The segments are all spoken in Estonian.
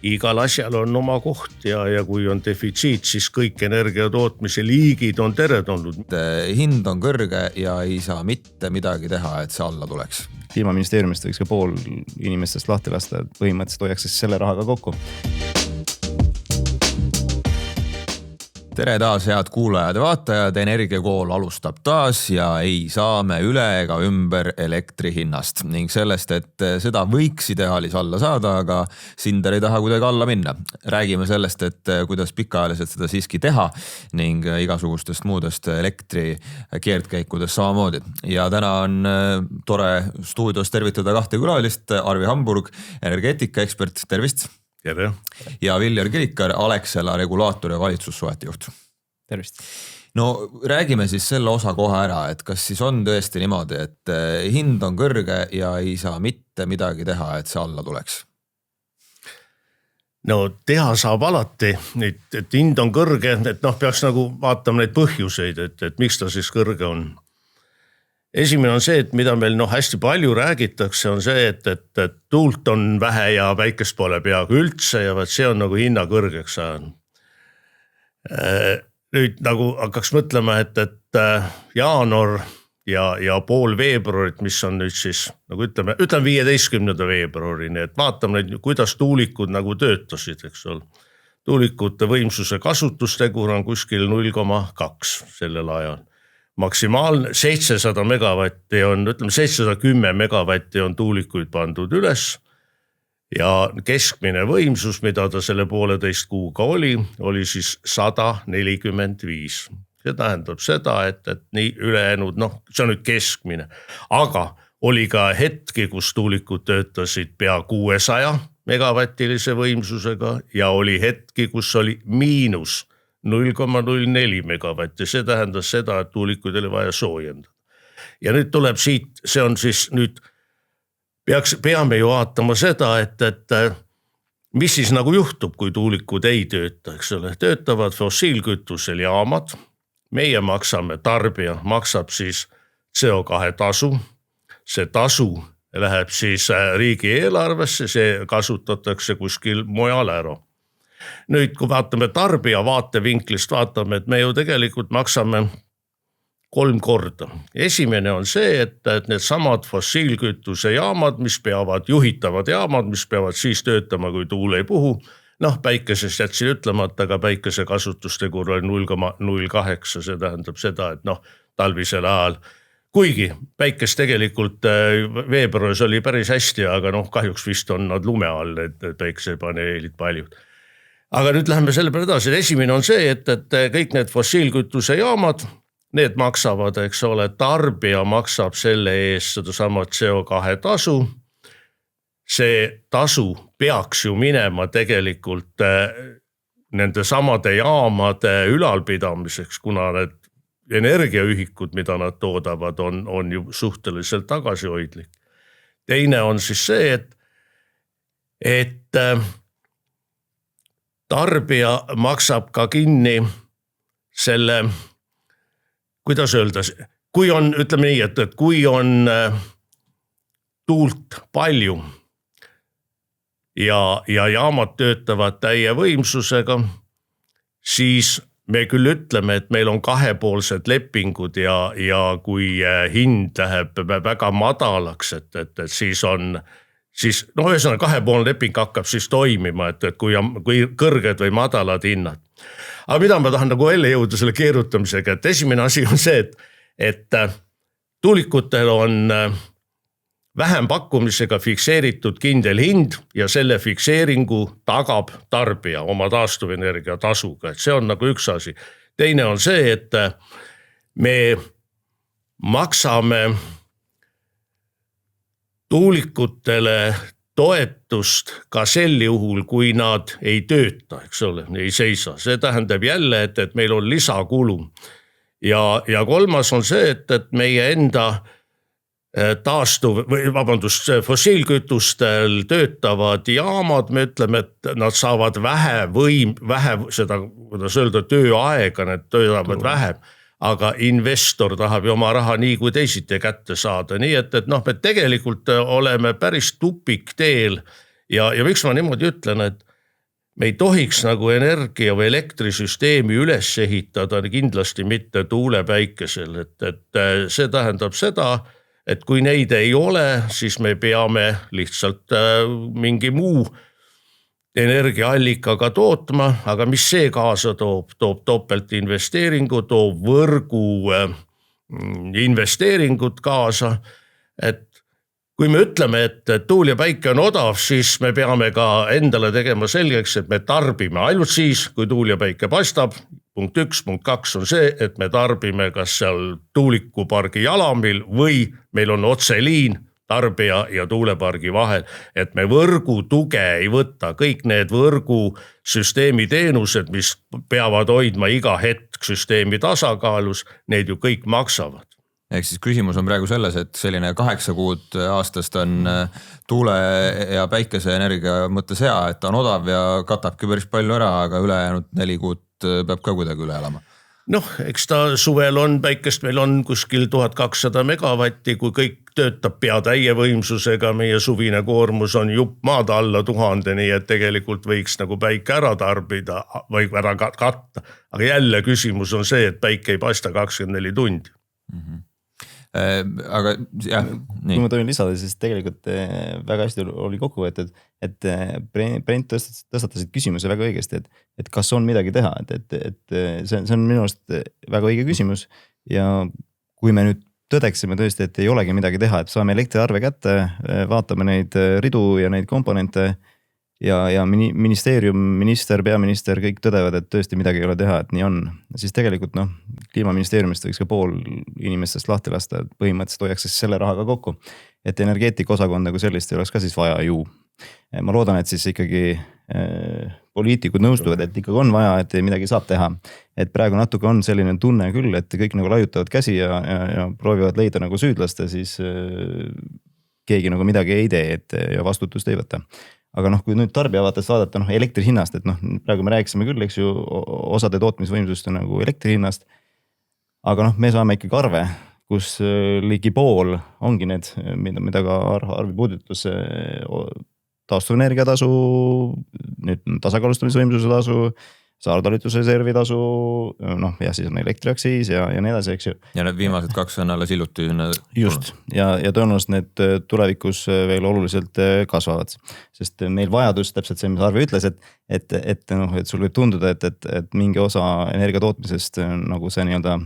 igal asjal on oma koht ja kui on defitsiit, siis kõik energiatootmise liigid on teretulnud. Hind on kõrge ja ei saa mitte midagi teha, et see alla tuleks. Kliimaministeeriumist võiks ka pool inimestest lahti lasta, et põhimõtteliselt hoiaks siis selle rahaga kokku. Tere taas, head kuulajad ja vaatajad, Energiakool alustab taas ja ei saa me üle ega ümber elektri hinnast ning sellest, et seda võiks ideaalis alla saada, aga Sinder ei taha kuidagi alla minna. Räägime sellest, et kuidas pikaajaliselt seda siiski teha ning igasugustest muudest elektri keerdkäikudest samamoodi. Ja täna on tore stuudios tervitada kahte külalist, Arvi Hamburg, energeetika ekspert, tervist! Tere. Ja Viljar Kilikar, Alexela regulaator ja valitsussuhete juht. Tervist. No räägime siis selle osa kohe ära, et kas siis on tõesti niimoodi, et hind on kõrge ja ei saa mitte midagi teha, et see alla tuleks? No teha saab alati, et hind on kõrge, et peaks nagu vaatama neid põhjuseid, et miks ta siis kõrge on. Esimene on see, et mida meil hästi palju räägitakse, on see, et tuult on vähe ja päikest pole peaaegu üldse ja see on nagu hinna kõrgeks ajanud. Nüüd nagu hakkaks mõtlema, et jaanuar ja pool veebruarit, mis on nüüd siis, nagu ütleme 15. veebruarini, et vaatame nüüd, kuidas tuulikud nagu töötasid, eks ole. Tuulikute võimsuse kasutustegur on kuskil 0,2 sellel ajal. Maksimaalne 700 megavatti on, ütleme 710 megavatti on tuulikuid pandud üles ja keskmine võimsus, mida ta selle 1,5 kuuga oli siis 145. See tähendab seda, et nii ülejäänud, see on nüüd keskmine, aga oli ka hetki, kus tuulikud töötasid pea 600 megavattilise võimsusega ja oli hetki, kus oli miinus 0,04 megavatti, see tähendas seda, et tuulikuid oli vaja soojendada. Ja nüüd tuleb siit, see on siis nüüd, peame ju vaatama seda, et mis siis nagu juhtub, kui tuulikud ei tööta, eks ole. Töötavad fossiilkütusel jaamad, meie maksame, tarbija maksab siis CO2 tasu, see tasu läheb siis riigieelarvesse, see kasutatakse kuskil mujal ära. Nüüd, kui vaatame tarbija vaatevinklist, vaatame, et me ju tegelikult maksame 3 korda. Esimene on see, et need samad fossiilkütuse jaamad, mis peavad, juhitavad jaamad, mis peavad siis töötama, kui tuul ei puhu. Päikesest jätsin ütlemata, aga päikese kasutustegur oli 0,08, see tähendab seda, et talvisel ajal. Kuigi päikes tegelikult veebruaris oli päris hästi, aga kahjuks vist on nad lume all, et päikesepaneelid paljud. Aga nüüd läheme selle peale edasi. Esimene on see, et kõik need fossiilkütuse jaamad, need maksavad, eks ole, tarbija maksab selle eest seda sama CO2 tasu. See tasu peaks ju minema tegelikult nende samade jaamade ülalpidamiseks, kuna need energiaühikud, mida nad toodavad, on ju suhteliselt tagasihoidlik. Teine on siis see, et tarbija maksab ka kinni selle, kuidas öelda, kui on, ütleme nii, et kui on tuult palju ja jaamad töötavad täie võimsusega, siis me küll ütleme, et meil on kahepoolsed lepingud ja kui hind läheb väga madalaks, et siis on ühesõnaga kahepoolne leping hakkab siis toimima, et kui kõrged või madalad hinnad. Aga mida ma tahan nagu jälle jõuda selle keerutamisega, et esimene asi on see, et tuulikutel on vähem pakkumisega fikseeritud kindel hind ja selle fikseeringu tagab tarbija oma taastuvenergia tasuga, et see on nagu üks asi. Teine on see, et me maksame tuulikutele toetust ka sel juhul, kui nad ei tööta, eks ole, ei seisa. See tähendab jälle, et meil on lisakulu. Ja kolmas on see, et meie enda fossiilkütustel töötavad jaamad, me ütleme, et nad saavad vähe seda, kuidas öelda, tööaega, need töötavad vähem. Aga investor tahab ju oma raha nii kui teisiti kätte saada. Nii et me tegelikult oleme päris tupikteel ja miks ma niimoodi ütlen, me ei tohiks nagu energia või elektrisüsteemi üles ehitada kindlasti mitte tuulepäikesel, et see tähendab seda, et kui neid ei ole, siis me peame lihtsalt mingi muu energiaallikaga tootma, aga mis see kaasa toob topeltinvesteeringu, toob võrgu investeeringud kaasa, et kui me ütleme, et tuul ja päike on odav, siis me peame ka endale tegema selgeks, et me tarbime ainult siis, kui tuul ja päike paistab. Punkt 1, punkt 2 on see, et me tarbime kas seal tuulikupargi jalamil või meil on otseliin tarbija ja tuulepargi vahel, et me võrgu tuge ei võta. Kõik need võrgusüsteemi teenused, mis peavad hoidma iga hetk süsteemi tasakaalus, need ju kõik maksavad. Ehk siis küsimus on praegu selles, et selline 8 kuud aastast on tuule ja päikeseenergia mõttes hea, et ta on odav ja katabki päris palju ära, aga ülejäänud 4 kuud peab ka kuidagi üle elama. Noh, eks ta suvel on päikest, meil on kuskil 1200 megavatti, kui kõik töötab pea täie võimsusega, meie suvine koormus on jupp maad alla 1000, nii et tegelikult võiks nagu päike ära tarbida või ära katta. Aga jälle küsimus on see, et päike ei paista 24 tundi. Aga jah, nii. Kui ma tohin lisada, siis tegelikult väga hästi oli kokku võetud, et Brent tõstatasid küsimuse väga õigesti, et kas on midagi teha, et see on minu arust väga õige küsimus ja kui me nüüd tõdeksime tõesti, et ei olegi midagi teha, et saame elektriarve kätte, vaatame neid ridu ja neid komponente ja ministeerium, minister, peaminister, kõik tõdevad, et tõesti midagi ei ole teha, et nii on. Siis tegelikult kliimaministeeriumist võiks ka pool inimestest lahti lasta, et põhimõtteliselt hoiaks siis selle rahaga kokku. Et energeetika osakond nagu sellist ei oleks ka siis vaja ju. Ma loodan, et siis ikkagi poliitikud nõustuvad, et ikkagi on vaja, et midagi saab teha. Et praegu natuke on selline tunne küll, et kõik nagu laiutavad käsi ja proovivad leida nagu süüdlaste, siis keegi nagu midagi ei tee ja vastutust ei võta. Aga kui nüüd tarbija vaates vaadata elektri hinnast, et praegu me rääkisime küll, eks ju, osade tootmisvõimsuste nagu elektri hinnast. Aga me saame ikkagi arve, kus ligi pool ongi need, mida ka Arvi puudutus, taastuvenergia tasu, nüüd tasakaalustamisvõimsuse tasu, saartalitusreservi tasu, ja siis on elektriaksiis ja nii edasi, eks ju. Ja need viimased 2 on alles hiljuti. Just, ja tõenäoliselt need tulevikus veel oluliselt kasvavad. Sest meil vajadus, täpselt see, mis Arvi ütles, et sul võib tunduda, et mingi osa energiatootmisest nagu see nii-öelda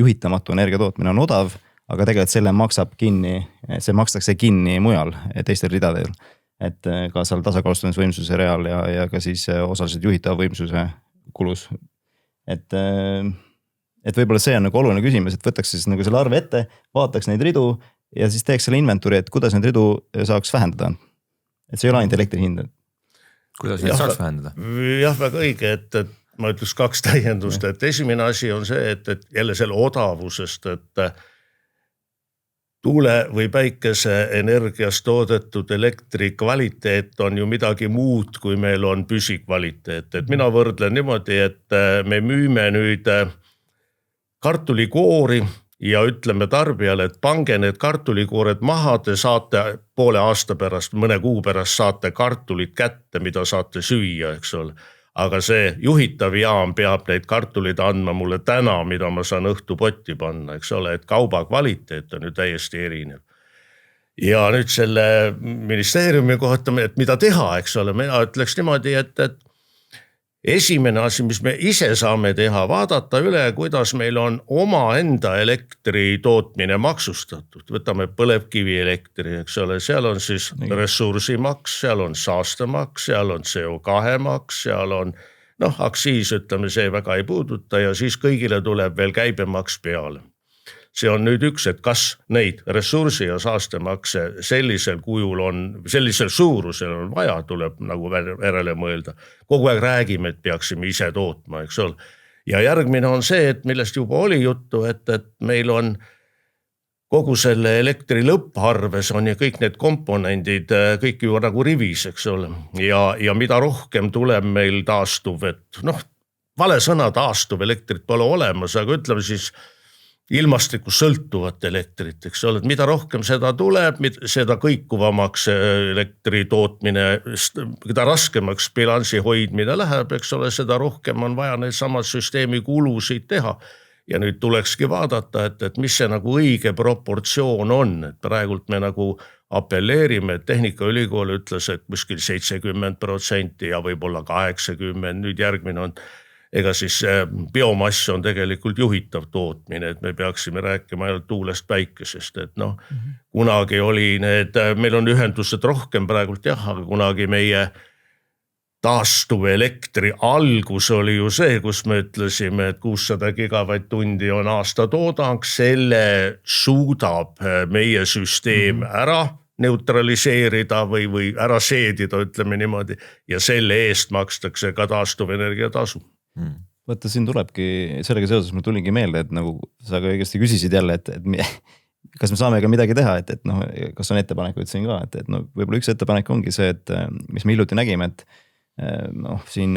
juhitamatu energiatootmine on odav, aga tegelikult selle maksab kinni, see makstakse kinni mujal teistel ridadel. Et ka seal tasakaalustamisvõimsuse real ja ka siis osaliselt juhitava võimsuse kulus. Et võib-olla see on nagu oluline küsimus, et võtaks siis nagu selle arve ette, vaataks neid ridu ja siis teeks selle inventuuri, et kuidas neid ridu saaks vähendada. Et see ei ole ainult elektri hind. Kuidas neid saaks vähendada? Jah, väga õige, et ma ütleks 2 täiendust, et esimene asi on see, et jälle selle odavusest, et tuule või päikese energiast toodetud elektri kvaliteet on ju midagi muud, kui meil on püsikvaliteet. Et mina võrdlen niimoodi, et me müüme nüüd kartulikoori ja ütleme tarbijale, et pange need kartulikoored maha, te saate poole aasta pärast, mõne kuu pärast saate kartulit kätte, mida saate süüa, eks ole. Aga see juhitav jaam peab neid kartulid andma mulle täna, mida ma saan õhtupotti panna, eks ole, et kauba kvaliteet on ju täiesti erinev. Ja nüüd selle ministeeriumi kohta, et mida teha, eks ole, mina ütleks niimoodi, et esimene asi, mis me ise saame teha, vaadata üle, kuidas meil on oma enda elektri tootmine maksustatud. Võtame põlevkivi elektri, eks ole, seal on siis ressursimaks, seal on saastemaks, seal on CO2 maks, seal on aksiis, ütleme, see väga ei puuduta ja siis kõigile tuleb veel käibemaks peale. See on nüüd üks, et kas neid ressursi ja saastemakse sellisel kujul on, sellisel suurusel on vaja, tuleb nagu järele mõelda. Kogu aeg räägime, et peaksime ise tootma, eks ole. Ja järgmine on see, et millest juba oli juttu, et meil on kogu selle elektri lõpparves on ja kõik need komponendid, kõik ju nagu rivis, eks ole. Ja mida rohkem tuleb meil taastuv, et vale sõna taastuv elektrit pole olemas, aga ütleme siis ilmastikku sõltuvat elektrit, eks ole, et mida rohkem seda tuleb, seda kõikuvamaks elektri tootmine, mida raskemaks bilansi hoidmine läheb, eks ole, seda rohkem on vaja neid samad süsteemi kulusid teha. Ja nüüd tulekski vaadata, et mis see nagu õige proportsioon on, et praegult me nagu apelleerime, et Tehnikaülikool ütles, et kuskil 70% ja võib-olla 80%, nüüd järgmine on ega siis biomass on tegelikult juhitav tootmine, et me peaksime rääkima ainult tuulest päikesest, et noh, kunagi oli need, meil on ühendused rohkem praegult jah, aga kunagi meie taastuv elektri algus oli ju see, kus me ütlesime, et 600 gigavatt-tundi on aasta toodang, selle suudab meie süsteem ära neutraliseerida või ära seedida, ütleme niimoodi, ja selle eest makstakse ka taastuvenergia tasu. Võtta siin tulebki, sellega seoses mul tuligi meelde, et nagu sa ka õigesti küsisid jälle, et kas me saame ka midagi teha, et noh, kas on ettepanekuid siin ka, et no võib-olla üks ettepanek ongi see, et mis me hiljuti nägime, et noh, siin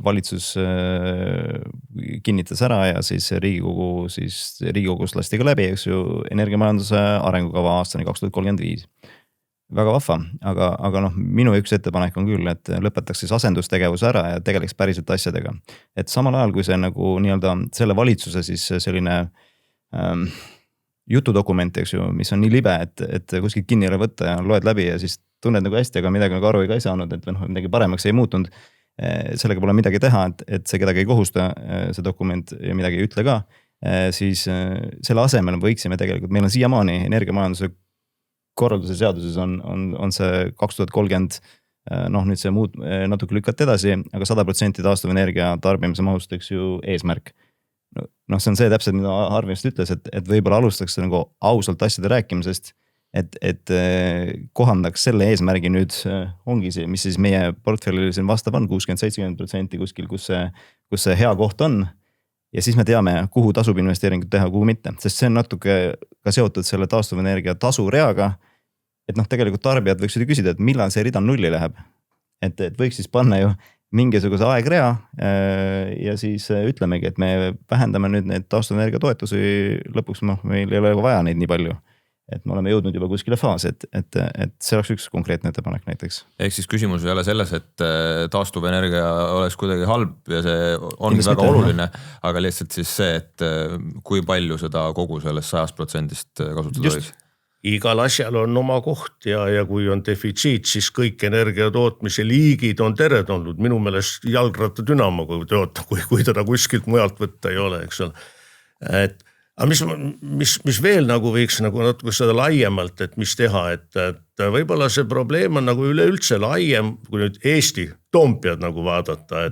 valitsus kinnitas ära ja siis Riigikogus lasti ka läbi, eks ju, energiamajanduse arengukava aastani 2035. Väga vahva, aga noh, minu üks ettepanek on küll, et lõpetaks siis asendustegevus ära ja tegeleks päriselt asjadega. Et samal ajal, kui see nagu nii-öelda selle valitsuse siis selline jutudokument, eks ju, mis on nii libe, et kuskilt kinni ei ole võtta ja loed läbi ja siis tunned nagu hästi, aga midagi nagu aru ei saanud, et midagi paremaks ei muutunud. Sellega pole midagi teha, et see kedagi ei kohusta, see dokument ja midagi ei ütle ka. Siis selle asemel võiksime tegelikult, meil on siiamaani energiamajanduse korralduse seaduses on see 2030, noh nüüd see muud natuke lükati edasi, aga 100% taastuvenergia tarbimise mahust, eks ju, eesmärk. Noh, see on see täpselt, mida Arvist ütles, et võib-olla alustaks nagu ausalt asjade rääkimisest, et kohandaks selle eesmärgi nüüd ongi see, mis siis meie portfellil siin vastav on, 60-70% kuskil, kus see hea koht on. Ja siis me teame, kuhu tasub investeeringut teha, kuhu mitte, sest see on natuke ka seotud selle taastuvenergia tasu reaga, et noh, tegelikult tarbijad võiksid ju küsida, et millal see rida nulli läheb, et võiks siis panna ju mingisuguse aegrea ja siis ütlemegi, et me vähendame nüüd need taastuvenergia toetusi, lõpuks meil ei ole vaja neid nii palju. Et me oleme jõudnud juba kuskile faas, et see oleks üks konkreetne ettepanek näiteks. Ehk siis küsimus ei ole selles, et taastuvenergia oleks kuidagi halb ja see ongi väga oluline, aga lihtsalt siis see, et kui palju seda kogu sellest 100% kasutada võiks. Igal asjal on oma koht ja kui on defitsiit, siis kõik energiatootmise liigid on teretulnud. Minu meelest jalgratta dünamo, kui teda kuskilt mujalt võtta ei ole, eks ole. Aga mis veel nagu võiks nagu natuke seda laiemalt, et mis teha, et võib-olla see probleem on nagu üleüldse laiem, kui nüüd Eesti Toompead nagu vaadata,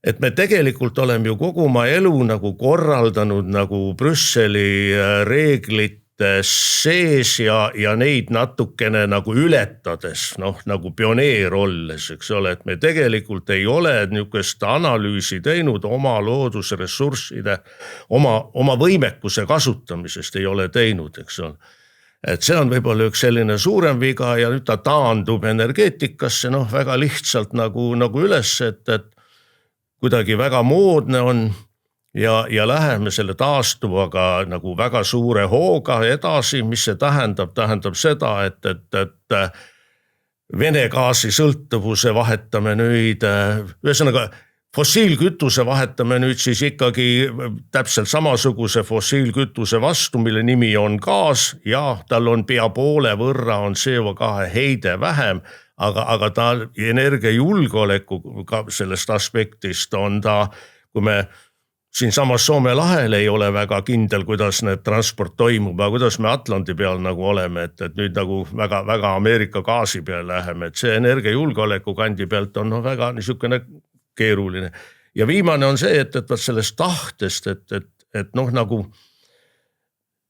et me tegelikult oleme ju kogu oma elu nagu korraldanud nagu Brüsseli reeglit sees ja neid natukene nagu ületades, noh nagu pioneer olles, eks ole, et me tegelikult ei ole niisugust analüüsi teinud oma loodusressursside, oma võimekuse kasutamisest ei ole teinud, eks ole. Et see on võib-olla üks selline suurem viga ja nüüd ta taandub energeetikasse, noh väga lihtsalt nagu üles, et kuidagi väga moodne on. Ja läheme selle taastuvaga nagu väga suure hooga edasi, mis see tähendab seda, et Vene gaasi sõltuvuse vahetame nüüd, ühesõnaga fossiilkütuse vahetame nüüd siis ikkagi täpselt samasuguse fossiilkütuse vastu, mille nimi on gaas ja tal on pea poole võrra on CO2 heide vähem, aga ta energiajulgeoleku sellest aspektist on ta, kui me siin samas Soome lahel ei ole väga kindel, kuidas need transport toimub, aga kuidas me Atlandi peal nagu oleme, et nüüd nagu väga Ameerika gaasi peal läheme, et see energiajulgeoleku kandi pealt on väga niisugune keeruline. Ja viimane on see, et sellest tahtest, et noh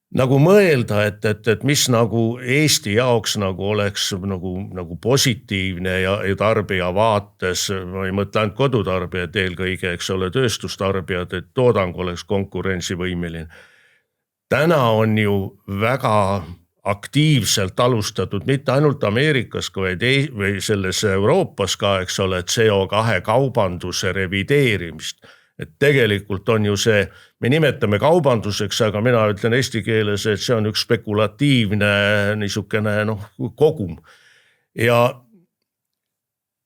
nagu mõelda, et mis nagu Eesti jaoks nagu oleks nagu positiivne ja tarbija vaates, ma ei mõtle ainult kodutarbijad eelkõige, eks ole, tööstustarbijad, et toodang oleks konkurentsivõimeline. Täna on ju väga aktiivselt alustatud, mitte ainult Ameerikas, või selles Euroopas ka, eks ole, CO2 kaubanduse revideerimist. et tegelikult on ju see, me nimetame kaubanduseks, aga mina ütlen eesti keeles, et see on üks spekulatiivne niisugune kogum. Ja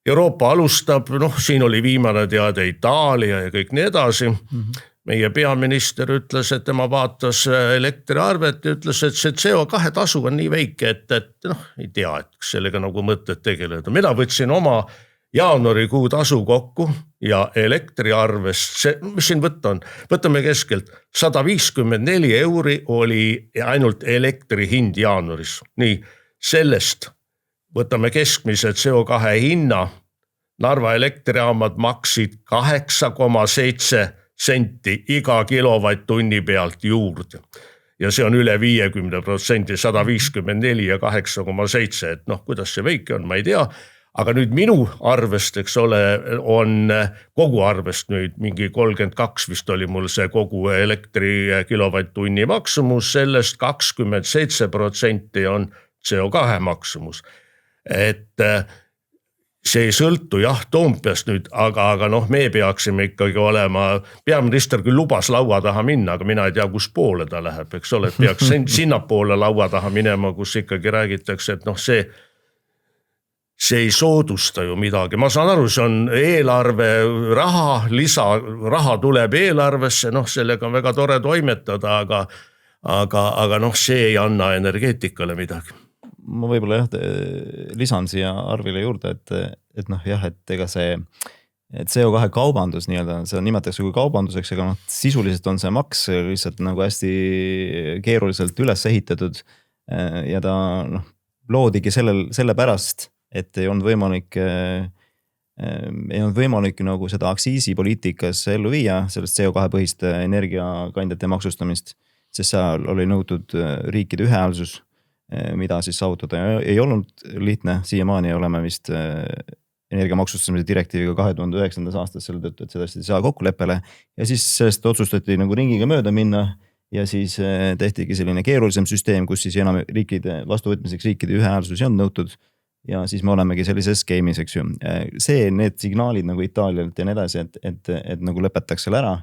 Euroopa alustab, siin oli viimane teade Itaalia ja kõik nii edasi. Meie peaminister ütles, et tema vaatas elektriarvet ja ütles, et see CO2 tasu on nii väike, et ei tea, et sellega nagu mõtted tegeleda. Mina võtsin oma jaanuarikuu tasu kokku ja elektriarvest, mis siin võtta on? Võtame keskelt 154 € oli ainult elektri hind jaanuaris. Nii, sellest võtame keskmise CO2 hinna. Narva elektrijaamad maksid 8,7 senti iga kilovatt-tunni pealt juurde. Ja see on üle 50%, 154 ja 8,7, et kuidas see väike on, ma ei tea. Aga nüüd minu arvest, eks ole, on kogu arvest nüüd mingi 32 vist oli mul see kogu elektri kilovatt-tunni maksumus, sellest 27% on CO2 maksumus. Et see ei sõltu Toompeast nüüd, aga me peaksime ikkagi olema, peaminister küll lubas laua taha minna, aga mina ei tea, kus poole ta läheb, eks ole, et peaks sinna poole laua taha minema, kus ikkagi räägitakse, et see ei soodusta ju midagi. Ma saan aru, see on eelarve raha, lisaraha tuleb eelarvesse, sellega on väga tore toimetada, aga see ei anna energeetikale midagi. Ma võib-olla lisan siia Arvile juurde, et ega see CO2 kaubandus nii-öelda, seda nimetatakse kui kaubanduseks, aga sisuliselt on see maks lihtsalt nagu hästi keeruliselt üles ehitatud ja ta loodigi selle pärast, et ei olnud võimalik nagu seda aktsiisipoliitikas ellu viia, sellest CO2 põhist energiakandjate maksustamist, sest seal oli nõutud riikide ühehäälsus, mida siis saavutada ei olnud lihtne, siiamaani oleme vist energia maksustamise direktiiviga 2009. aastas selle tõttu, et sellest ei saa kokkuleppele ja siis sellest otsustati nagu ringiga mööda minna ja siis tehtigi selline keerulisem süsteem, kus siis enam riikide vastuvõtmiseks riikide ühehäälsusi on nõutud ja siis me olemegi sellises skeemis, eks ju. Need signaalid nagu Itaalialt ja nii edasi, et nagu lõpetaks selle ära,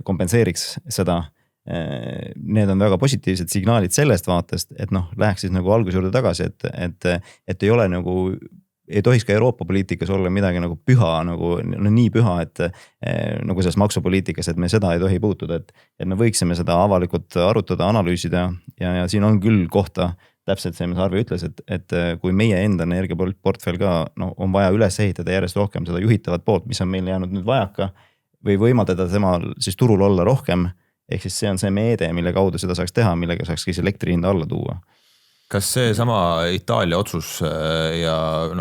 kompenseeriks seda. Need on väga positiivsed signaalid sellest vaatest, et läheks siis nagu alguse juurde tagasi, et ei ole nagu, ei tohiks ka Euroopa poliitikas olla midagi nagu püha, nagu nii püha, et nagu selles maksupoliitikas, et me seda ei tohi puutuda, et me võiksime seda avalikult arutada, analüüsida ja siin on küll kohta täpselt see, mis Arvi ütles, et kui meie enda energiaportfell ka on vaja üles ehitada järjest rohkem seda juhitavat poolt, mis on meil jäänud nüüd vajaka või võimaldada temal siis turul olla rohkem, ehk siis see on see meede, mille kaudu seda saaks teha, millega saaks siis elektri hinda alla tuua. Kas see sama Itaalia otsus ja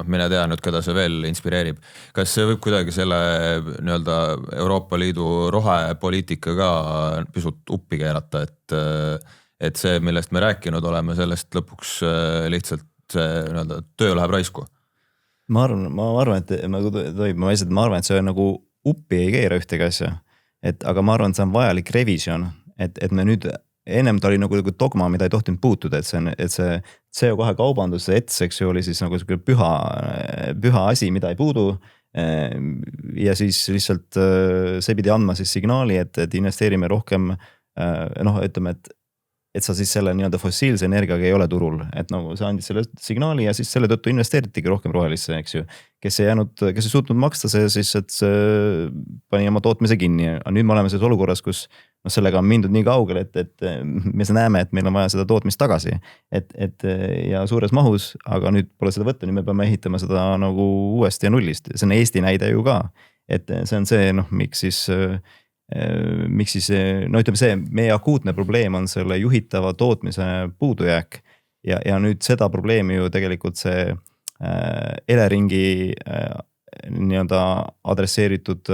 mine tea nüüd, keda see veel inspireerib, kas see võib kuidagi selle nii-öelda Euroopa Liidu rohepoliitika ka pisut uppi keerata, et see, millest me rääkinud oleme, sellest lõpuks lihtsalt nii-öelda töö läheb raisku? Ma arvan, et see on nagu uppi ei keera ühtegi asja. Aga ma arvan, et see on vajalik revision, et me nüüd, ennem ta oli nagu dogma, mida ei tohtinud puutuda, et see CO2 kaubandus, see ETS, eks ju, oli siis nagu püha asi, mida ei puudu ja siis lihtsalt see pidi andma siis signaali, et investeerime rohkem, ütleme, et sa siis selle nii-öelda fossiilse energiaga ei ole turul, et nagu see andis selle signaali ja siis selle tõttu investeeritigi rohkem rohelisse, eks ju, kes ei suutnud maksta see siis, et see pani oma tootmise kinni. Nüüd me oleme selles olukorras, kus sellega on mindud nii kaugele, et me näeme, et meil on vaja seda tootmist tagasi ja suures mahus, aga nüüd pole seda võtta, nüüd me peame ehitama seda nagu uuesti ja nullist. See on Eesti näide ju ka, et see on see, miks siis ütleme see, meie akuutne probleem on selle juhitava tootmise puudujääk ja nüüd seda probleemi ju tegelikult see Eleringi nii-öelda adresseeritud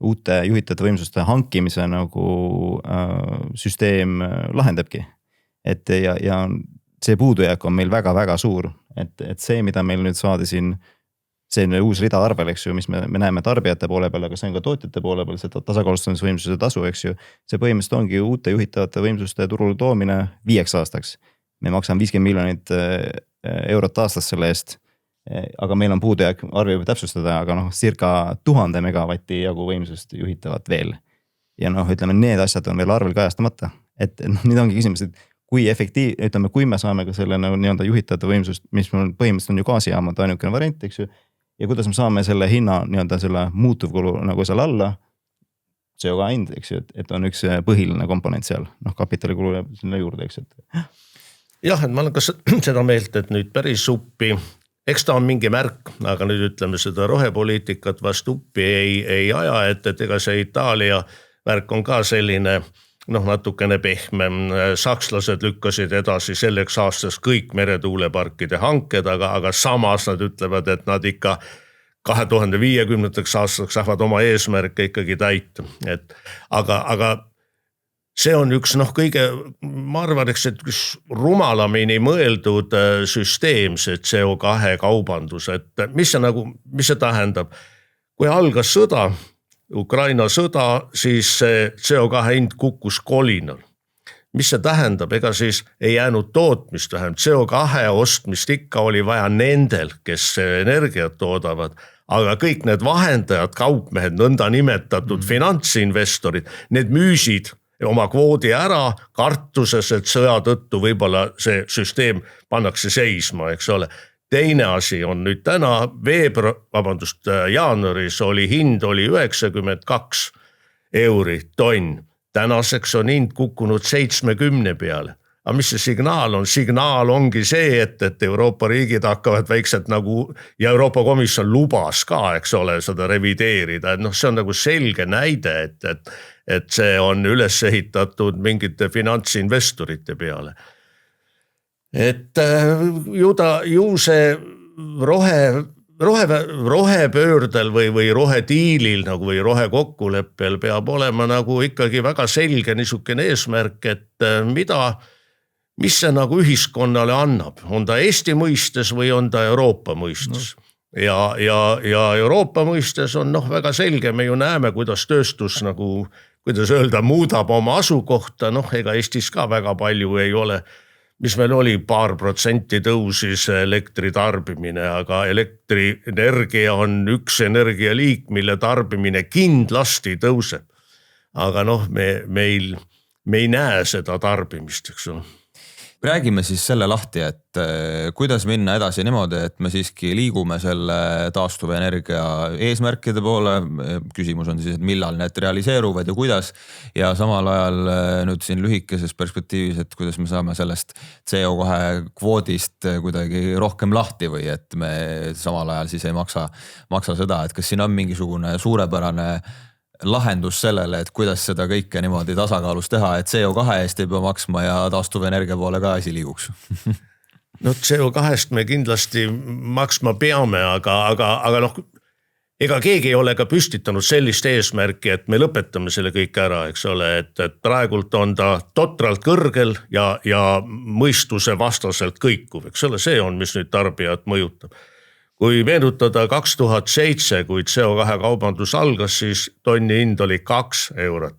uute juhitavate võimsuste hankimise nagu süsteem lahendabki. Ja see puudujääk on meil väga-väga suur, et see, mida meil nüüd saadi siin, see on uus rida arvel, eks ju, mis me näeme tarbijate poole peal, aga see on ka tootjate poole peal, see tasakaalustamisvõimsuse tasu, eks ju. See põhimõtteliselt ongi uute juhitavate võimsuste turule toomine 5 aastaks. Me maksame 50 miljonit eurot aastas selle eest aga meil on puudujääk, arvi võib täpsustada, aga circa 1000 megavatti jagu võimsust juhitavat veel. Ja ütleme, need asjad on veel arvel kajastamata, et nüüd ongi küsimus, et kui ütleme, kui me saame ka selle nii-öelda juhitavate võimsust, mis meil põhimõtteliselt on ju gaasijaamad ainukene variant, eks ju, ja kuidas me saame selle hinna nii-öelda selle muutuvkulu nagu seal alla, CO2 hind, eks ju, et on üks põhiline komponent seal, kapitalikulu jääb sinna juurde, eks ju. Jah, et ma olen ka seda meelt, et nüüd päris uppi, eks ta on mingi märk, aga nüüd ütleme seda rohepoliitikat vast uppi ei aja, et ega see Itaalia värk on ka selline natukene pehmem. Sakslased lükkasid edasi selleks aastas kõik meretuuleparkide hanked, aga samas nad ütlevad, et nad ikka 2050. aastaks saavad oma eesmärke ikkagi täita. Aga see on üks kõige, ma arvan, et üks rumalamini mõeldud süsteem, see CO2 kaubandus, et mis see tähendab? Kui algas sõda, Ukraina sõda, siis see CO2 hind kukkus kolinal. Mis see tähendab? Ega siis ei jäänud tootmist vähem. CO2 ostmist ikka oli vaja nendel, kes energiat toodavad, aga kõik need vahendajad, kaupmehed, nõnda nimetatud finantsinvestorid, need müüsid oma kvoodi ära kartuses, et sõja tõttu võib-olla see süsteem pannakse seisma, eks ole. Teine asi on nüüd täna jaanuaris hind oli 92 € tonn. Tänaseks on hind kukkunud 70 peale. Aga mis see signaal on? Signaal ongi see, et Euroopa riigid hakkavad väikselt ja Euroopa Komisjon lubas ka, eks ole, seda revideerida. See on selge näide, et see on üles ehitatud mingite finantsinvestorite peale. Et ju see rohepöördel või rohediilil või rohekokkuleppel peab olema ikkagi väga selge niisugune eesmärk, et mis see ühiskonnale annab. On ta Eesti mõistes või on ta Euroopa mõistes? Ja Euroopa mõistes on väga selge, me ju näeme, kuidas tööstus kuidas öelda, muudab oma asukohta, ega Eestis ka väga palju ei ole. Mis meil oli 2% tõusis elektri tarbimine, aga elektrienergia on üks energialiik, mille tarbimine kindlasti tõuseb. Aga me ei näe seda tarbimist, eks ole. Räägime siis selle lahti, et kuidas minna edasi niimoodi, et me siiski liigume selle taastuvenergia eesmärkide poole. Küsimus on siis, et millal need realiseeruvad ja kuidas. Ja samal ajal nüüd siin lühikeses perspektiivis, et kuidas me saame sellest CO2 kvoodist kuidagi rohkem lahti või et me samal ajal siis ei maksa seda, et kas siin on mingisugune suurepärane lahendus sellele, et kuidas seda kõike niimoodi tasakaalus teha, et CO2 eest ei pea maksma ja taastuvenergia poole ka asi liiguks. CO2-st me kindlasti maksma peame, aga ega keegi ei ole ka püstitanud sellist eesmärki, et me lõpetame selle kõik ära, eks ole, et praegult on ta totralt kõrgel ja mõistuse vastaselt kõikuv, eks ole, see on, mis nüüd tarbijat mõjutab. Kui meenutada 2007, kui CO2 kaubandus algas, siis tonni hind oli 2 €.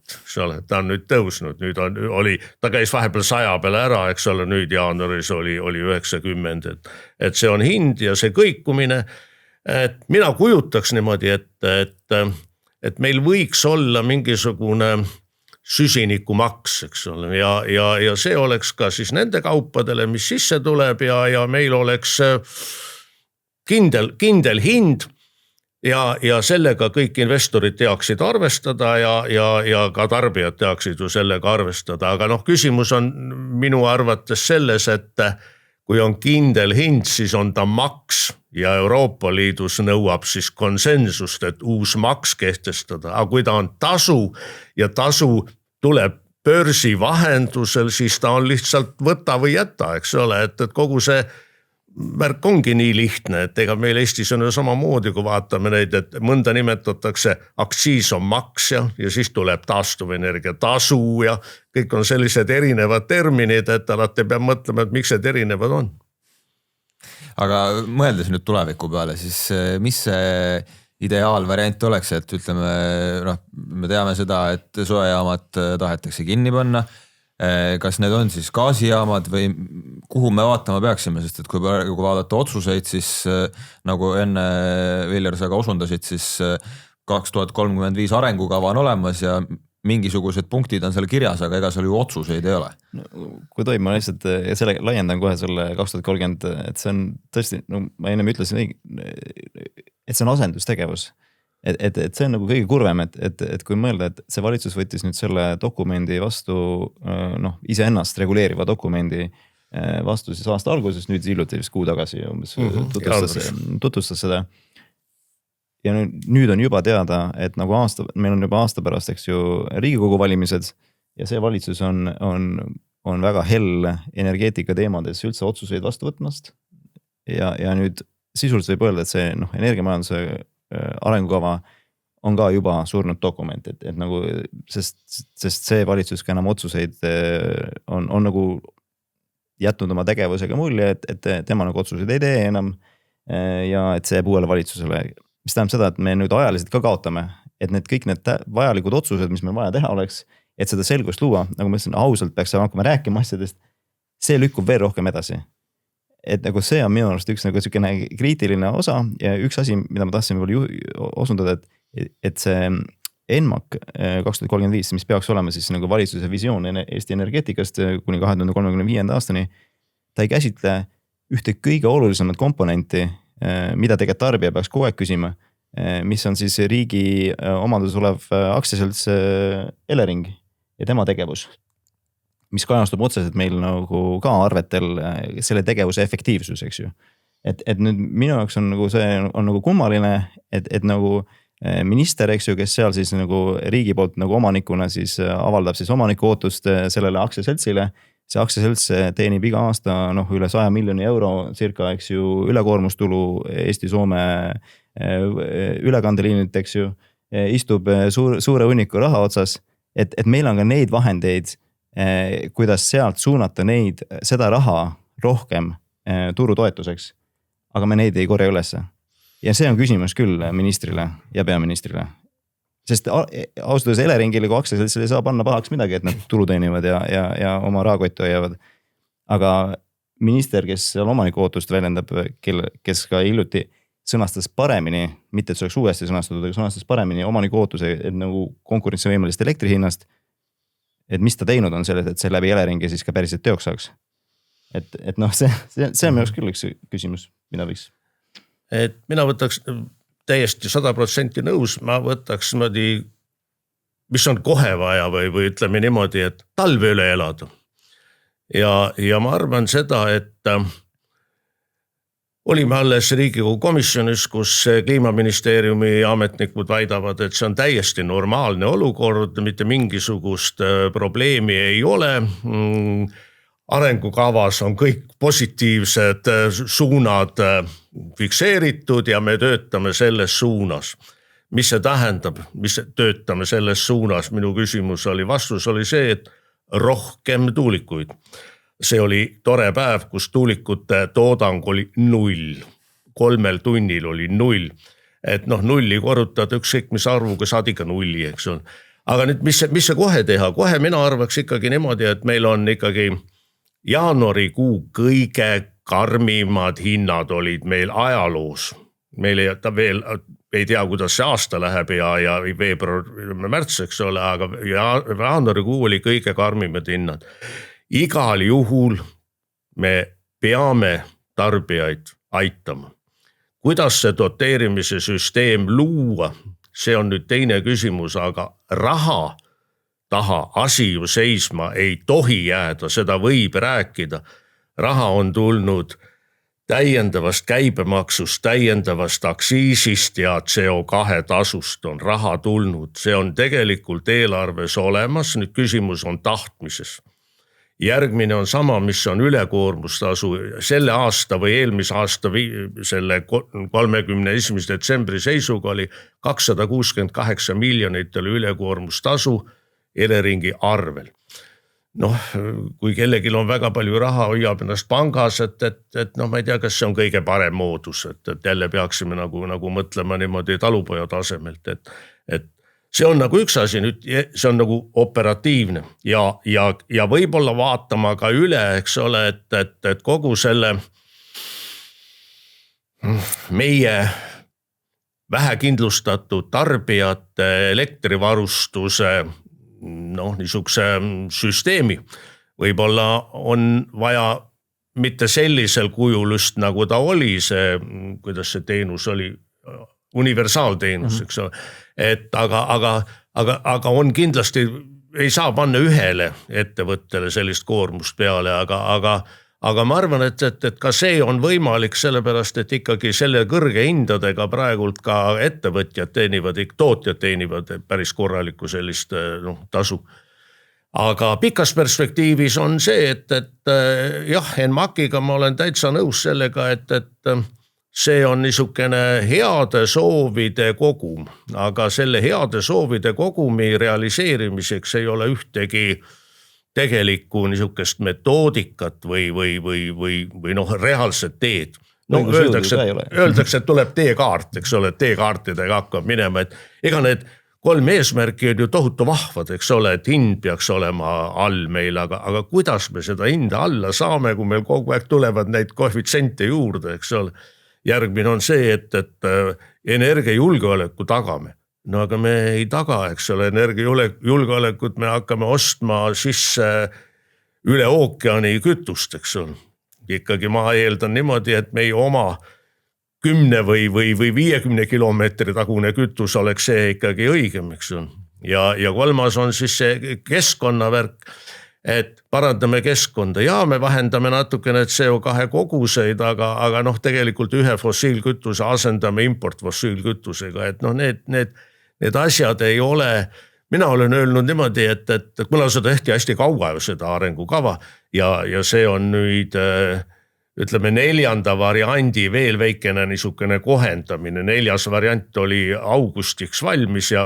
Ta on nüüd tõusnud, ta käis vahepeal 100 peale ära, eks ole, nüüd jaanuaris oli 90. Et see on hind ja see kõikumine. Et mina kujutaks niimoodi, et meil võiks olla mingisugune süsinikumaks, eks ole, ja see oleks ka siis nende kaupadele, mis sisse tuleb ja meil oleks kindel hind ja sellega kõik investorid teaksid arvestada ja ka tarbijad teaksid ju sellega arvestada. Aga küsimus on minu arvates selles, et kui on kindel hind, siis on ta maks ja Euroopa Liidus nõuab siis konsensust, et uus maks kehtestada. Aga kui ta on tasu ja tasu tuleb börsi vahendusel, siis ta on lihtsalt võta või jäta, eks ole, et kogu see märk ongi nii lihtne, et ega meil Eestis on ju samamoodi, kui vaatame neid, et mõnda nimetatakse aktsiis on maks ja siis tuleb taastuvenergia tasu ja kõik on sellised erinevad terminid, et alati peab mõtlema, et miks need erinevad on. Aga mõeldes nüüd tuleviku peale, siis mis see ideaalvariant oleks, et ütleme, me teame seda, et soojajaamad tahetakse kinni panna. kas need on siis gaasijaamad või kuhu me vaatama peaksime, sest et kui vaadata otsuseid, siis nagu enne Viljar sa ka osundasid, siis 2035 arengukava on olemas ja mingisugused punktid on seal kirjas, aga ega seal ju otsuseid ei ole. Kui tohib, ma lihtsalt selle laiendan kohe selle 2030, et see on tõesti, no ma ennem ütlesin, et see on asendustegevus. Et see on nagu kõige kurvem, et kui mõelda, et see valitsus võttis nüüd selle dokumendi vastu, iseennast reguleeriva dokumendi vastu siis aasta alguses, nüüd hiljuti vist kuu tagasi umbes tutvustas seda. Ja nüüd on juba teada, et nagu meil on juba aasta pärast, eks ju, Riigikogu valimised ja see valitsus on väga hell energeetika teemades üldse otsuseid vastu võtmast. Ja nüüd sisuliselt võib öelda, et see energiamajanduse arengukava on ka juba surnud dokument, et nagu, sest see valitsus ka enam otsuseid on nagu jätnud oma tegevusega mulje, et tema nagu otsuseid ei tee enam ja et see jääb uuele valitsusele, mis tähendab seda, et me nüüd ajaliselt ka kaotame, et kõik need vajalikud otsused, mis meil vaja teha oleks, et seda selgust luua, nagu ma ütlesin, ausalt peaks hakkama rääkima asjadest, see lükkub veel rohkem edasi. Et nagu see on minu arust üks nagu selline kriitiline osa ja üks asi, mida ma tahtsin osundada, et see ENMAK 2035, mis peaks olema siis nagu valitsuse visioon Eesti energeetikast kuni 2035. aastani, ta ei käsitle ühte kõige olulisemat komponenti, mida tegelikult tarbija peaks kogu aeg küsima, mis on siis riigi omandus olev aktsiaselts Elering ja tema tegevus, mis kajastub otseselt meil nagu ka arvetel selle tegevuse efektiivsus, eks ju. Et nüüd minu jaoks on nagu see on nagu kummaline, et nagu minister, eks ju, kes seal siis nagu riigi poolt nagu omanikuna siis avaldab siis omaniku ootust sellele aktsiaseltsile. See aktsiaselts teenib iga aasta üle 100 miljoni euro circa, eks ju, ülekoormustulu Eesti-Soome ülekandeliinid, eks ju, istub suure hunniku raha otsas, et meil on ka neid vahendeid, kuidas sealt suunata seda raha rohkem turutoetuseks, aga me neid ei korja ülesse. Ja see on küsimus küll ministrile ja peaministrile. Sest ausalt öeldes Eleringile kui aktsiaseltsile ei saa panna pahaks midagi, et nad tulu teenivad ja oma rahakotti hoiavad. Aga minister, kes seal omaniku ootust väljendab, kes ka hiljuti sõnastas paremini, mitte et see oleks uuesti sõnastatud, aga sõnastas paremini omaniku ootuse, et nagu konkurentsivõimelist elektrihinnast, et mis ta teinud on selles, et see läbi Eleringi siis ka päriselt teoks saaks. Et see on minu küll üks küsimus, mida võiks. Et mina võtaks täiesti 100% nõus, ma võtaks niimoodi, mis on kohe vaja või ütleme niimoodi, et talve üle elada. Ja ma arvan seda, et olime alles Riigikogu komisjonis, kus Kliimaministeeriumi ametnikud väidavad, et see on täiesti normaalne olukord, mitte mingisugust probleemi ei ole. Arengukavas on kõik positiivsed suunad fikseeritud ja me töötame selles suunas. Mis see tähendab, mis töötame selles suunas? Minu vastus oli see, et rohkem tuulikuid. See oli tore päev, kus tuulikute toodang oli 0. 3 tunnil oli 0. Et nulli korrutad ükskõik mis arvuga saad ikka 0, eks on. Aga nüüd, mis see kohe teha? Kohe mina arvaks ikkagi niimoodi, et meil on ikkagi jaanuarikuu kõige karmimad hinnad olid meil ajaloos. Meil ei tea, kuidas see aasta läheb ja veebruar, märts, eks ole, aga jaanuarikuu oli kõige karmimad hinnad. Igal juhul me peame tarbijaid aitama. Kuidas see doteerimise süsteem luua, see on nüüd teine küsimus, aga raha taha asi ju seisma ei tohi jääda, seda võib rääkida. Raha on tulnud täiendavast käibemaksust, täiendavast aktsiisist ja CO2 tasust on raha tulnud. See on tegelikult eelarves olemas, nüüd küsimus on tahtmises. Järgmine on sama, mis on ülekoormustasu. Selle aasta või eelmise aasta selle 31. detsembri seisuga oli 268 miljonit oli ülekoormustasu Eleringi arvel. Kui kellelgi on väga palju raha, hoiab ennast pangas, et ma ei tea, kas see on kõige parem moodus, et jälle peaksime nagu mõtlema niimoodi talupoja tasemelt, et see on nagu üks asi, nüüd see on nagu operatiivne ja võib-olla vaatama ka üle, eks ole, et kogu selle meie vähekindlustatud tarbijate elektrivarustuse niisuguse süsteemi võib-olla on vaja mitte sellisel kujul just nagu ta oli see, kuidas see teenus oli, universaalteenus, eks ole, et aga on kindlasti, ei saa panna ühele ettevõttele sellist koormust peale, aga ma arvan, et ka see on võimalik sellepärast, et ikkagi selle kõrge hindadega praegult ka ettevõtjad teenivad, tootjad teenivad päris korralikku sellist tasu. Aga pikas perspektiivis on see, et jah, Enmakiga ma olen täitsa nõus sellega, et see on niisugune heade soovide kogum, aga selle heade soovide kogumi realiseerimiseks ei ole ühtegi tegelikku niisugust metoodikat või reaalset teed. Öeldakse, et tuleb teekaart, eks ole, teekaartidega hakkab minema, et ega need 3 eesmärki on ju tohutu vahvad, eks ole, et hind peaks olema all meil, aga kuidas me seda hinda alla saame, kui meil kogu aeg tulevad neid koefitsente juurde, eks ole. Järgmine on see, et energiajulgeoleku tagame. No aga me ei taga, eks ole, energiajulgeolekut me hakkame ostma sisse üle ookeani kütust, eks ole. Ikkagi ma eeldan niimoodi, et meie oma 10 või 50 kilomeetri tagune kütus oleks see ikkagi õigem, eks ole. Ja kolmas on siis see keskkonnavärk, et parandame keskkonda ja me vähendame natukene CO2 koguseid, aga tegelikult ühe fossiilkütuse asendame importfossiilkütusega, et need asjad ei ole, mina olen öelnud niimoodi, et mul on seda hästi kaua seda arengukava ja see on nüüd ütleme 4. variandi veel väikene niisugune kohendamine. 4. variant oli augustiks valmis ja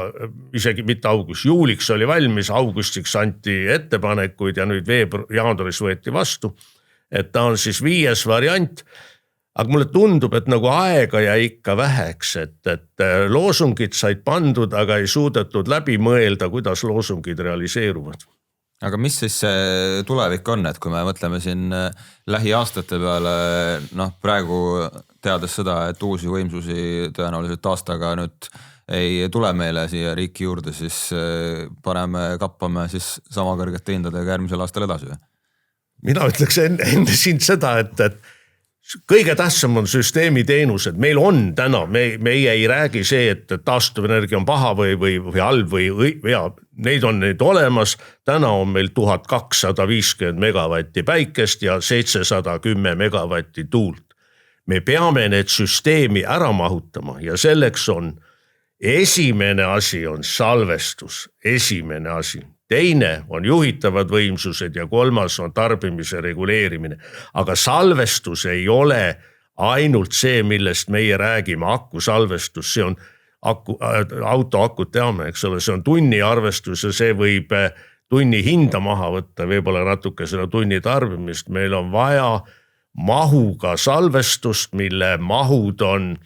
isegi mitte juuliks oli valmis, augustiks anti ettepanekuid ja nüüd jaanuaris võeti vastu. Et ta on siis 5. variant, aga mulle tundub, et nagu aega jäi ikka väheks, et loosungid said pandud, aga ei suudetud läbi mõelda, kuidas loosungid realiseeruvad. Aga mis siis see tulevik on, et kui me mõtleme siin lähiaastate peale, praegu teades seda, et uusi võimsusi tõenäoliselt aastaga nüüd ei tule meile siia riiki juurde, siis kappame siis sama kõrgete hindadega järgmisel aastal edasi? Mina ütleks enne siin seda, et kõige tähtsam on süsteemi teenused. Meil on täna, meie ei räägi see, et taastuvenergia on paha või halb või neid on neid olemas. Täna on meil 1250 megavatti päikest ja 710 megavatti tuult. Me peame need süsteemi ära mahutama ja selleks on esimene asi on salvestus, esimene asi. Teine on juhitavad võimsused ja kolmas on tarbimise reguleerimine. Aga salvestus ei ole ainult see, millest meie räägime, akusalvestus, see on autoakut teame, eks ole, see on tunni arvestus ja see võib tunni hinda maha võtta, võib-olla natuke seda tunni tarbimist. Meil on vaja mahuga salvestust, mille mahud on,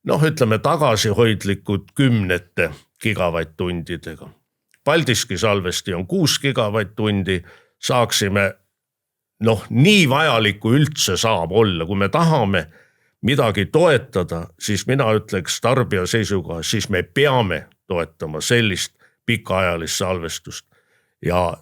ütleme tagasihoidlikud 10 gigavatt-tundidega. Paldiski salvesti on 6 gigavatt-tundi, saaksime, nii vajalikku üldse saab olla, kui me tahame midagi toetada, siis mina ütleks tarbija seisukohas, siis me peame toetama sellist pikaajalist salvestust ja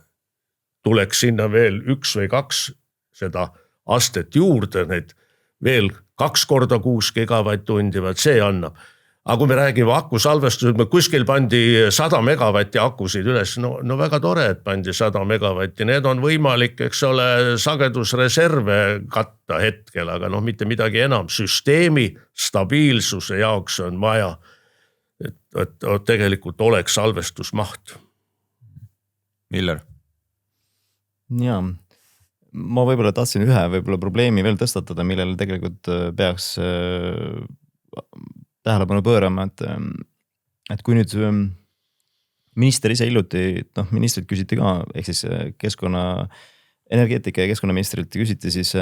tuleks sinna veel 1 või 2 seda astet juurde, need veel 2 korda 6 gigavatt-tundi, see annab. Aga kui me räägime akusalvestused, kuskil pandi 100 megavatti akusid üles, no väga tore, et pandi 100 megavatti, need on võimalik, eks ole, sagedusreserve katta hetkel, aga mitte midagi enam. Süsteemi stabiilsuse jaoks on vaja, et tegelikult oleks salvestusmaht. Miller? Jaa, ma võib-olla tahtsin ühe probleemi veel tõstatada, millele tegelikult peaks tähelepanu pöörama, et kui nüüd minister ise hiljuti, ministrit küsiti ka, ehk siis energeetika ja keskkonnaministrilt küsiti siis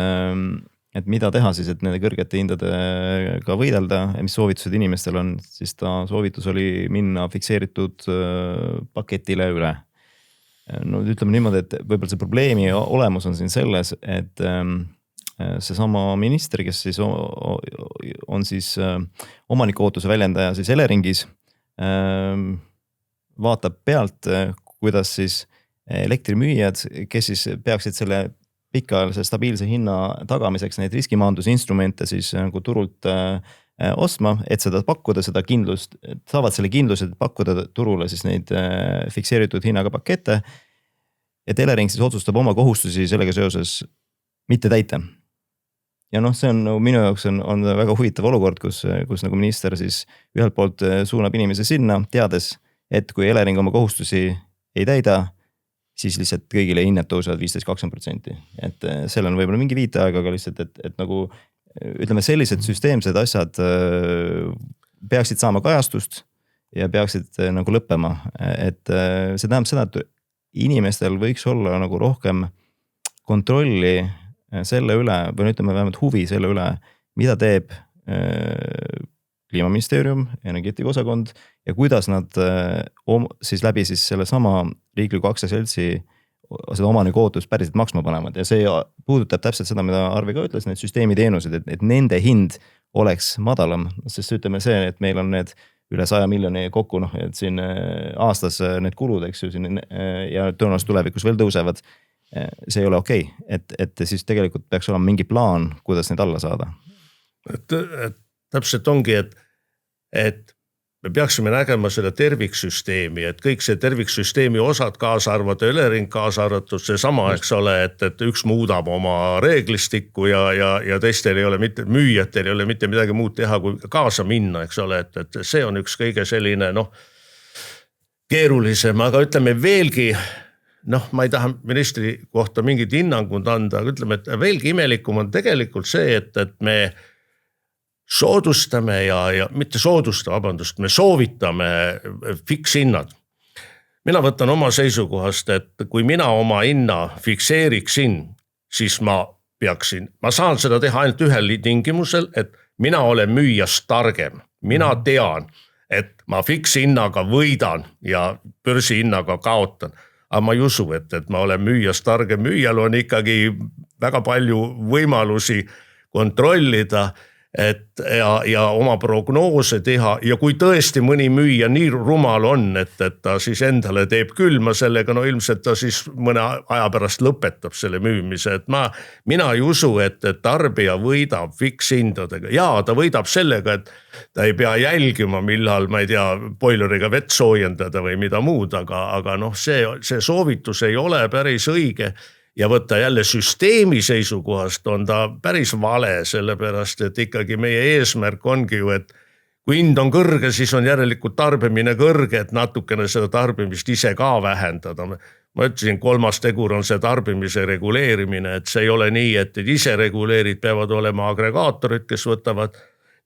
et mida teha siis, et nende kõrgete hindadega võidelda ja mis soovitused inimestel on, siis ta soovitus oli minna fikseeritud paketile üle. No ütleme niimoodi, et võib-olla see probleemi olemus on siin selles, et seesama minister, kes siis on siis omaniku ootuse väljendaja siis Eleringis, vaatab pealt, kuidas siis elektrimüüjad, kes siis peaksid selle pikaajalise stabiilse hinna tagamiseks neid riskimaandusinstrumente siis nagu turult ostma, et seda pakkuda, seda kindlust, saavad selle kindluse pakkuda turule siis neid fikseeritud hinnaga pakette. Et Elering siis otsustab oma kohustusi sellega seoses mitte täita. Ja see on minu jaoks on väga huvitav olukord, kus nagu minister siis ühelt poolt suunab inimesi sinna, teades, et kui Elering oma kohustusi ei täida, siis lihtsalt kõigile hinnad tõusevad 15-20%. Et seal on võib-olla mingi viiteaeg, aga lihtsalt, et nagu ütleme sellised süsteemsed asjad peaksid saama kajastust ja peaksid nagu lõppema. Et see tähendab seda, et inimestel võiks olla nagu rohkem kontrolli selle üle, või ütleme vähemalt huvi selle üle, mida teeb Kliimaministeerium, energeetikaosakond ja kuidas nad siis läbi siis selle sama riikliku aktsiaseltsi seda omaniku ootust päriselt maksma panevad. Ja see puudutab täpselt seda, mida Arvi ka ütles, need süsteemiteenused, et nende hind oleks madalam. Sest ütleme see, et meil on need üle 100 miljoni kokku, et siin aastas need kulud, eks ju, siin, ja tõenäoliselt tulevikus veel tõusevad. See ei ole okei. Et siis tegelikult peaks olema mingi plaan, kuidas need alla saada. Et täpselt ongi, et me peaksime nägema selle terviksüsteemi, et kõik see terviksüsteemi osad kaasa arvata, Elering kaasa arvatud, see sama, eks ole, et üks muudab oma reeglistikku ja teistel ei ole mitte, müüjatel ei ole mitte midagi muud teha, kui kaasa minna, eks ole, et see on üks kõige selline keerulisem, aga ütleme veelgi, ma ei taha ministri kohta mingit hinnangut anda, aga ütleme, et veelgi imelikum on tegelikult see, et me soodustame ja mitte vabandust, me soovitame fikshinnad. Mina võtan oma seisukohast, et kui mina oma hinna fikseeriksin, siis ma saan seda teha ainult ühel tingimusel, et mina olen müüjast targem. Mina tean, et ma fikshinnaga võidan ja börsihinnaga kaotan. Aga ma ei usu, et ma olen müüjast targem. Müüjal on ikkagi väga palju võimalusi kontrollida ja oma prognoose teha ja kui tõesti mõni müüja nii rumal on, et ta siis endale teeb külma sellega, ilmselt ta siis mõne aja pärast lõpetab selle müümise, et mina ei usu, et tarbija võidab fikshindadega. Jaa, ta võidab sellega, et ta ei pea jälgima, millal, ma ei tea, boileriga vett soojendada või mida muud, aga see soovitus ei ole päris õige. Ja võtta jälle süsteemi seisukohast on ta päris vale, sellepärast, et ikkagi meie eesmärk ongi ju, et kui hind on kõrge, siis on järelikult tarbimine kõrge, et natukene seda tarbimist ise ka vähendada. Ma ütlesin, 3. tegur on see tarbimise reguleerimine, et see ei ole nii, et ise reguleerid, peavad olema agregaatorid, kes võtavad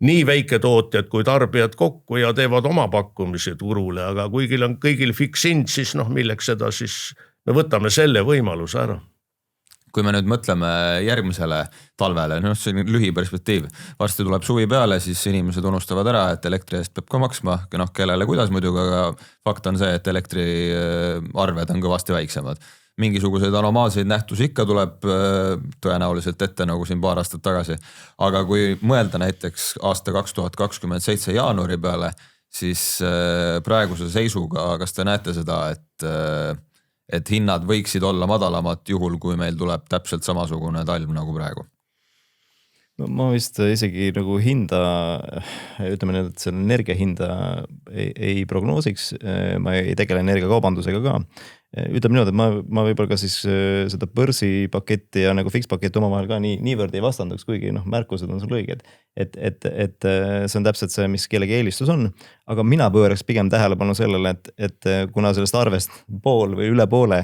nii väiketootjad kui tarbijad kokku ja teevad oma pakkumise turule, aga kuigil on kõigil fikshind, siis milleks seda siis me võtame selle võimaluse ära. Kui me nüüd mõtleme järgmisele talvele, see on lühiperspektiiv, varsti tuleb suvi peale, siis inimesed unustavad ära, et elektri eest peab ka maksma, kellele kuidas muidugi, aga fakt on see, et elektriarved on kõvasti väiksemad. Mingisuguseid anomaalseid nähtusi ikka tuleb tõenäoliselt ette nagu siin paar aastat tagasi, aga kui mõelda näiteks aasta 2027 jaanuari peale, siis praeguse seisuga, kas te näete seda, et hinnad võiksid olla madalamad juhul, kui meil tuleb täpselt samasugune talv nagu praegu? Ma vist isegi nagu hinda, ütleme need, et selle energia hinda ei prognoosiks, ma ei tegele energiakaubandusega ka. Ütleme niimoodi, et ma võib-olla ka siis seda börsipaketti ja nagu fikspaketti omavahel ka niivõrd ei vastanduks, kuigi märkused on sul õiged. Et see on täpselt see, mis kellegi eelistus on, aga mina pööraks pigem tähelepanu sellele, et kuna sellest arvest pool või üle poole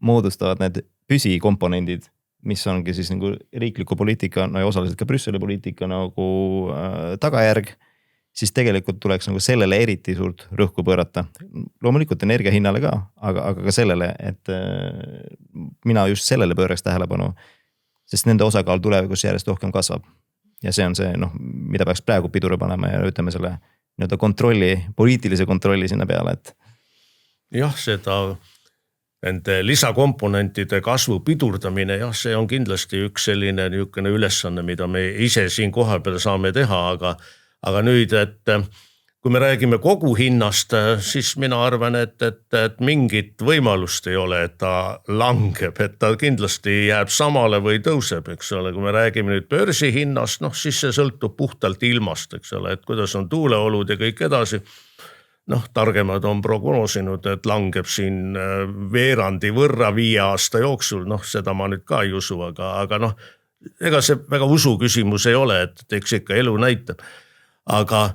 moodustavad need püsikomponendid, mis ongi siis nagu riikliku poliitika, ja osaliselt ka Brüsseli poliitika nagu tagajärg, siis tegelikult tuleks nagu sellele eriti suurt rõhku pöörata. Loomulikult energia hinnale ka, aga ka sellele, et mina just sellele pööraks tähelepanu. sest nende osakaal tulevikus järjest rohkem kasvab. Ja see on see, mida peaks praegu pidure panema ja ütleme selle nii-öelda kontrolli, poliitilise kontrolli sinna peale, et. Jah, seda nende lisakomponentide kasvu pidurdamine, jah, see on kindlasti üks selline niisugune ülesanne, mida me ise siin koha peal saame teha, aga nüüd, et kui me räägime kogu hinnast, siis mina arvan, et mingit võimalust ei ole, et ta langeb, et ta kindlasti jääb samale või tõuseb, eks ole. Kui me räägime nüüd börsi hinnast, siis see sõltub puhtalt ilmast, eks ole, et kuidas on tuuleolud ja kõik edasi. Targemad on prognoosinud, et langeb siin veerandi võrra 5 aasta jooksul, seda ma nüüd ka ei usu, aga ega see väga usu küsimus ei ole, et eks ikka elu näitab. Aga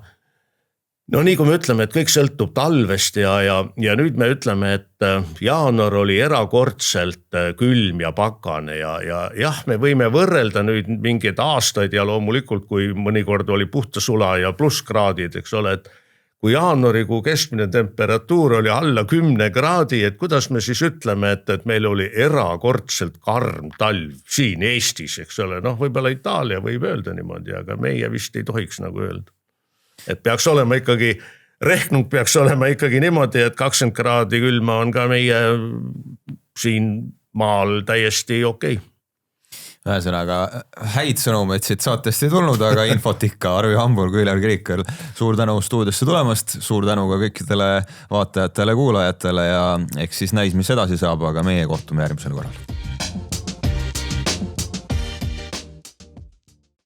nii kui me ütleme, et kõik sõltub talvest ja nüüd me ütleme, et jaanuar oli erakordselt külm ja pakane ja jah, me võime võrrelda nüüd mingeid aastaid ja loomulikult, kui mõnikord oli puhta sula ja plusskraadid, eks ole, et kui jaanuarikuu keskmine temperatuur oli alla 10 kraadi, et kuidas me siis ütleme, et meil oli erakordselt karm talv siin Eestis, eks ole, võib-olla Itaalia võib öelda niimoodi, aga meie vist ei tohiks nagu öelda. Et peaks olema ikkagi, rehnung peaks olema ikkagi niimoodi, et 20 kraadi külma on ka meie siin maal täiesti okei. Ühesõnaga, häid sõnumeid siit saatest ei tulnud, aga infot ikka. Arvi Hamburg, Üllar Kirikul, suur tänu stuudiosse tulemast, suur tänu ka kõikidele vaatajatele, kuulajatele ja eks siis näis, mis edasi saab, aga meie kohtume järgmisel korral.